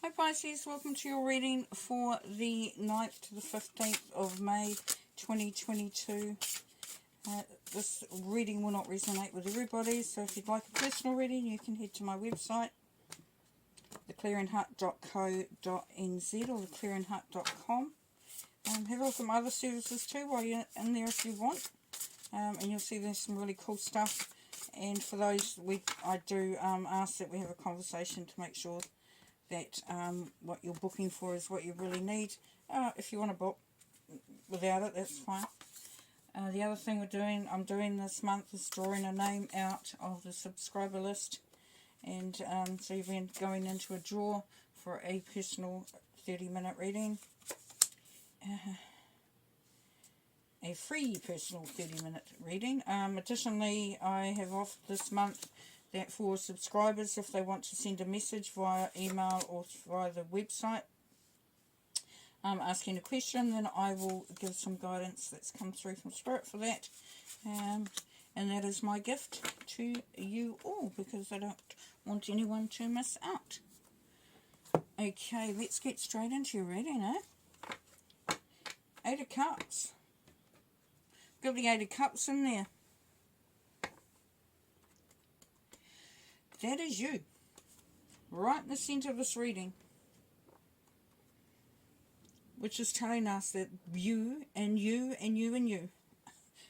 Hi Pisces, welcome to your reading for the 9th to the 15th of May 2022. This reading will not resonate with everybody, so if you'd like a personal reading you can head to my website, theclearingheart.co.nz or theclearingheart.com. Have a look at my other services too while you're in there if you want, and you'll see there's some really cool stuff. And for those, I do ask that we have a conversation to make sure that what you're booking for is what you really need. If you want to book without it, that's fine. The other thing I'm doing this month is drawing a name out of the subscriber list, and so you've been going into a draw for a personal 30-minute reading, a free personal 30-minute reading. Additionally, I have offered this month that for subscribers, if they want to send a message via email or via the website asking a question, then I will give some guidance that's come through from Spirit for that. And that is my gift to you all, because I don't want anyone to miss out. Okay, let's get straight into your reading, eh? 8 of Cups. Got the 8 of Cups in there. That is you, right in the centre of this reading, which is telling us that you and you and you and you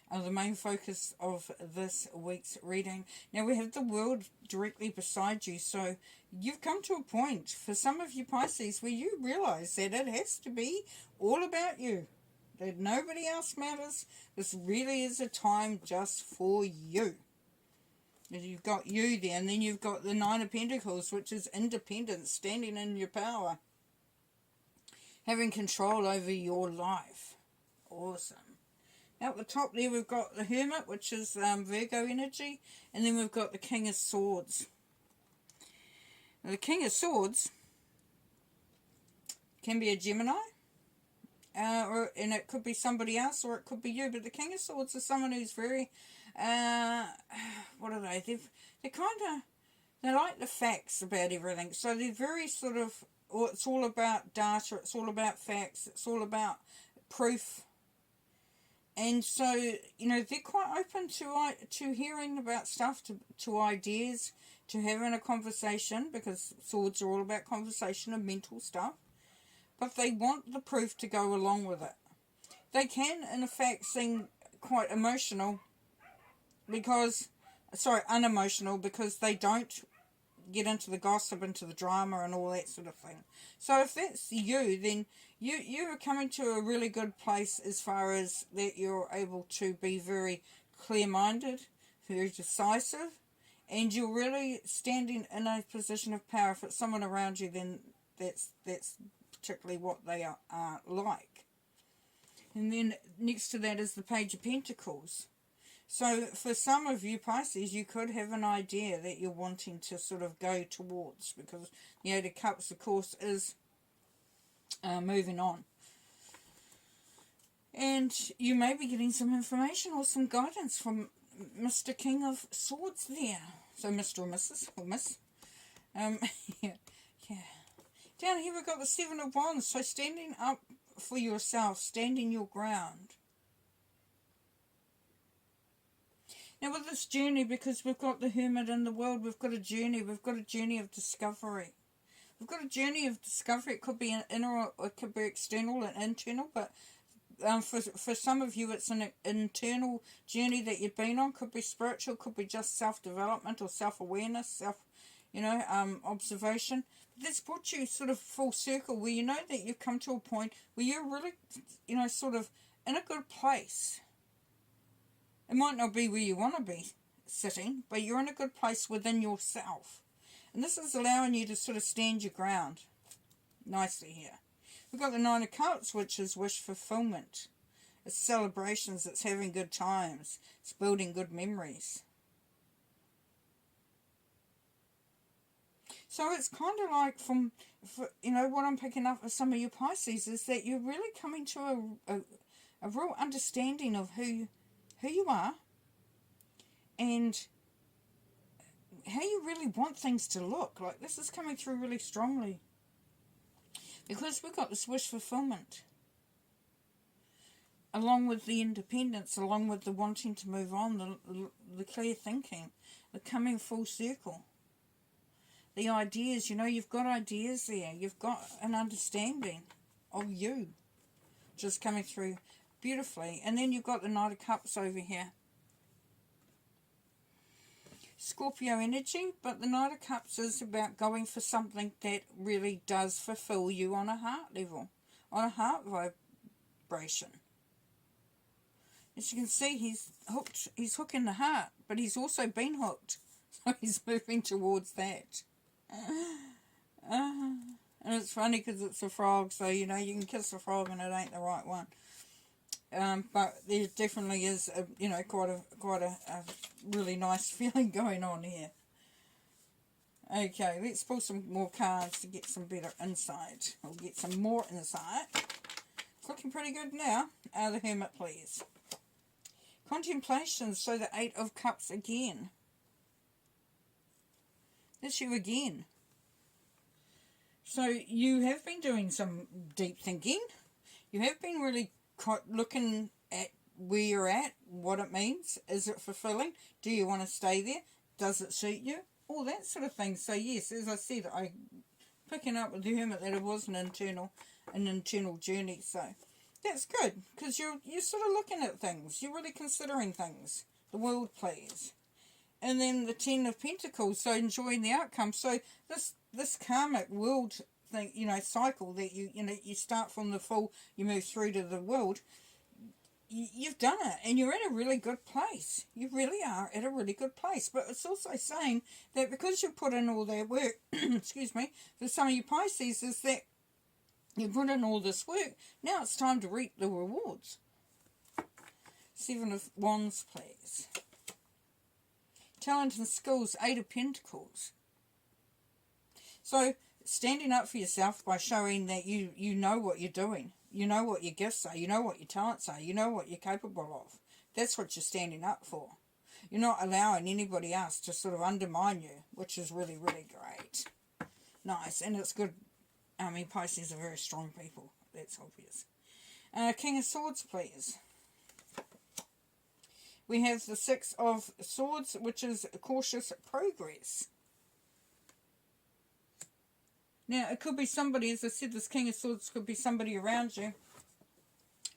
are the main focus of this week's reading. Now we have the world directly beside you, so you've come to a point, for some of you Pisces, where you realise that it has to be all about you, that nobody else matters. This really is a time just for you. You've got you there, and then you've got the 9 of Pentacles, which is independence, standing in your power, having control over your life. Awesome. Now at the top there we've got the Hermit, which is Virgo energy, and then we've got the King of Swords. Now, the King of Swords can be a Gemini, and it could be somebody else, or it could be you, but the King of Swords is someone who's very what are they? They're kind of, they like the facts about everything. So they're very sort of, it's all about data, it's all about facts, it's all about proof. And so, you know, they're quite open to hearing about stuff, to ideas, to having a conversation, because swords are all about conversation and mental stuff. But they want the proof to go along with it. They can, in effect, seem quite emotional, because, unemotional, because they don't get into the gossip, into the drama and all that sort of thing. So if that's you, then you are coming to a really good place as far as that you're able to be very clear-minded, very decisive, and you're really standing in a position of power. If it's someone around you, then that's particularly what they are like. And then next to that is the Page of Pentacles. So for some of you Pisces, you could have an idea that you're wanting to sort of go towards, because the 8 of Cups, of course, is moving on. And you may be getting some information or some guidance from Mr. King of Swords there. So Mr. or Mrs. or Miss. Yeah. Down here we've got the 7 of Wands. So standing up for yourself, standing your ground. Now with this journey, because we've got the Hermit in the world, we've got a journey of discovery. We've got a journey of discovery. It could be an inner or it could be external and internal, but for some of you it's an internal journey that you've been on. Could be spiritual, could be just self-development or self-awareness, observation. But that's brought you sort of full circle, where you know that you've come to a point where you're really, sort of in a good place. It might not be where you want to be sitting, but you're in a good place within yourself. And this is allowing you to sort of stand your ground nicely here. We've got the 9 of Cups, which is wish fulfillment. It's celebrations, it's having good times, it's building good memories. So it's kind of like what I'm picking up with some of you Pisces is that you're really coming to a real understanding of who you are, and how you really want things to look. Like, this is coming through really strongly. Because we've got this wish fulfillment, along with the independence, along with the wanting to move on, the clear thinking, the coming full circle. The ideas, you know, you've got ideas there. You've got an understanding of you just coming through beautifully. And then you've got the Knight of Cups over here. Scorpio energy, but the Knight of Cups is about going for something that really does fulfill you on a heart level, on a heart vibration. As you can see, he's hooked. He's hooking the heart, but he's also been hooked. So he's moving towards that. And it's funny because it's a frog, so you know you can kiss a frog and it ain't the right one. But there definitely is, you know, quite a really nice feeling going on here. Okay, let's pull some more cards to get some better insight. We'll get some more insight. It's looking pretty good now. The Hermit, please. Contemplation, so the 8 of Cups again. That's you again. So you have been doing some deep thinking. You have been really looking at where you're at, what it means. Is it fulfilling? Do you want to stay there? Does it suit you? All that sort of thing. So yes, as I said, I picking up with the Hermit that it was an internal journey. So that's good, because you're sort of looking at things. You're really considering things. The World, please. And then the 10 of Pentacles, so enjoying the outcome. So this karmic world thing, you know, cycle that you know, you start from the full, you move through to the world. You've done it, and you're in a really good place. You really are at a really good place. But it's also saying that because you put in all that work, excuse me, for some of you Pisces, is that you put in all this work, now it's time to reap the rewards. 7 of Wands, please. Talent and skills, 8 of Pentacles. So, standing up for yourself by showing that you know what you're doing. You know what your gifts are. You know what your talents are. You know what you're capable of. That's what you're standing up for. You're not allowing anybody else to sort of undermine you, which is really, really great. Nice. And it's good. I mean, Pisces are very strong people. That's obvious. King of Swords, please. We have the 6 of Swords, which is cautious progress. Now, it could be somebody, as I said, this King of Swords could be somebody around you.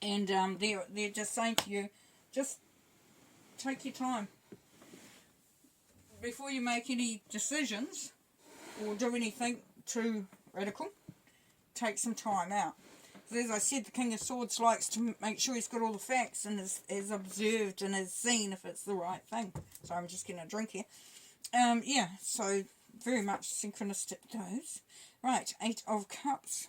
And they're just saying to you, just take your time. Before you make any decisions or do anything too radical, take some time out. So as I said, the King of Swords likes to make sure he's got all the facts and is observed and is seen if it's the right thing. So I'm just getting a drink here. Yeah, so very much synchronistic those. Right, 8 of Cups.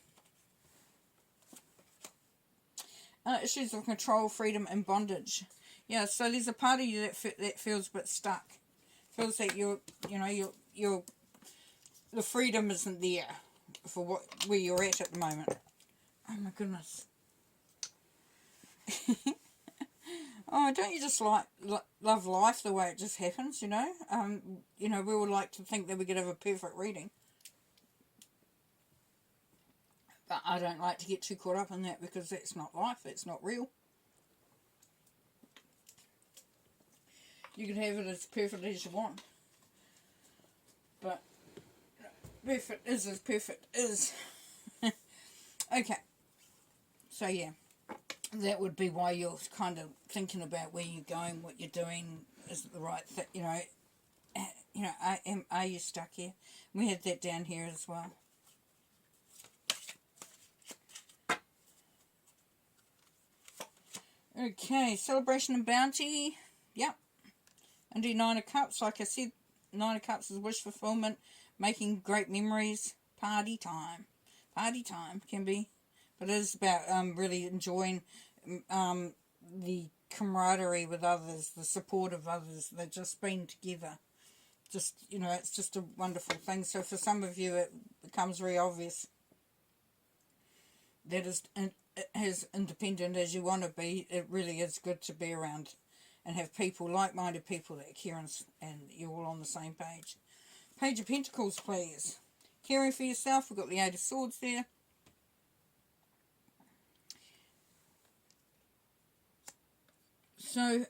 Issues of control, freedom, and bondage. Yeah, so there's a part of you that feels a bit stuck. Feels that you're the freedom isn't there for where you're at the moment. Oh my goodness. Oh, don't you just love life the way it just happens, you know? You know, we would like to think that we could have a perfect reading. But I don't like to get too caught up in that, because that's not life, it's not real. You can have it as perfect as you want. But perfect is as perfect is. Okay. So yeah, that would be why you're kind of thinking about where you're going, what you're doing, is it the right thing, you know, are you stuck here? We had that down here as well. Okay, celebration and bounty. Yep. And do 9 of Cups. Like I said, 9 of Cups is wish fulfillment, making great memories. Party time. Party time can be. But it is about really enjoying the camaraderie with others, the support of others. They've just been together. Just, you know, it's just a wonderful thing. So for some of you, it becomes very obvious that is as independent as you want to be, it really is good to be around and have people, like-minded people that care, and you're all on the same page. Page of Pentacles, please. Caring for yourself, we've got the 8 of Swords there. So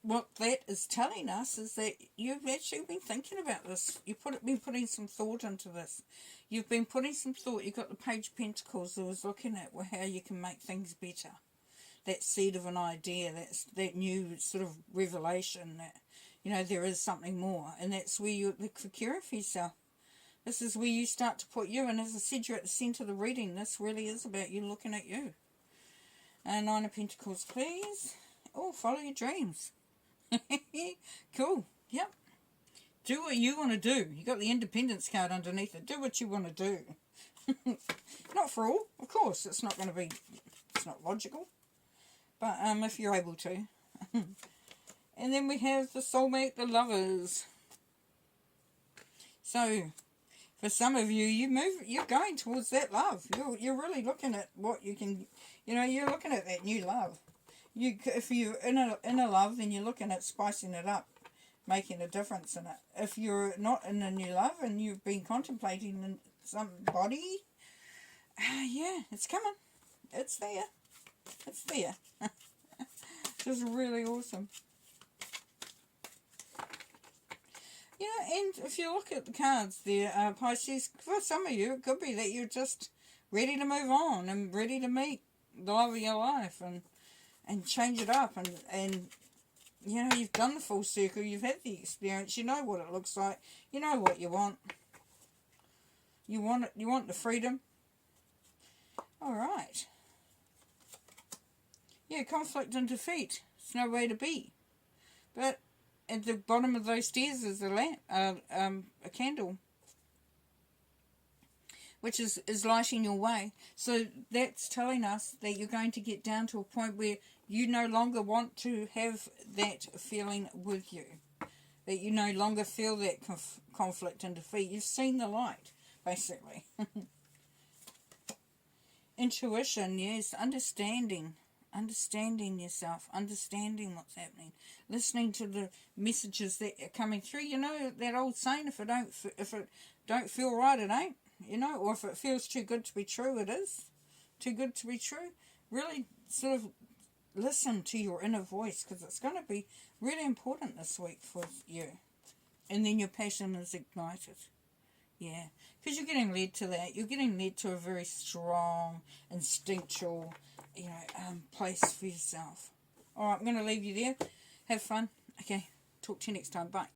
what that is telling us is that you've actually been thinking about this. You've been putting some thought into this. You've been putting some thought. You've got the Page of Pentacles that was looking at how you can make things better. That seed of an idea, that new sort of revelation that, you know, there is something more. And that's where you look for cure for yourself. This is where you start to put you. And as I said, you're at the centre of the reading. This really is about you looking at you. Nine of Pentacles, please. Oh, follow your dreams. Cool. Yep. Do what you want to do. You got the Independence card underneath it. Do what you want to do. Not for all, of course. It's not going to be. It's not logical. But if you're able to. And then we have the soulmate, the lovers. So, for some of you, you're going towards that love. You're really looking at what you can. You know, you're looking at that new love. If you're in a love, then you're looking at spicing it up, making a difference in it. If you're not in a new love and you've been contemplating somebody, yeah, it's coming. It's there. It's there. It's really awesome. You know, and if you look at the cards there, Pisces, for some of you, it could be that you're just ready to move on and ready to meet the love of your life and change it up and you know, you've done the full circle, you've had the experience, you know what it looks like, you know what you want. You want the freedom. Alright. Yeah, conflict and defeat. It's no way to be. But at the bottom of those stairs is a lamp, a candle, which is lighting your way. So that's telling us that you're going to get down to a point where you no longer want to have that feeling with you. That you no longer feel that conflict and defeat. You've seen the light, basically. Intuition, yes. Understanding yourself, understanding what's happening, listening to the messages that are coming through. You know that old saying: if it don't feel right, it ain't. You know, or if it feels too good to be true, it is too good to be true. Really, sort of listen to your inner voice, because it's going to be really important this week for you. And then your passion is ignited. Yeah, because you're getting led to that. You're getting led to a very strong, instinctual, you know, place for yourself. All right, I'm going to leave you there. Have fun. Okay, talk to you next time. Bye.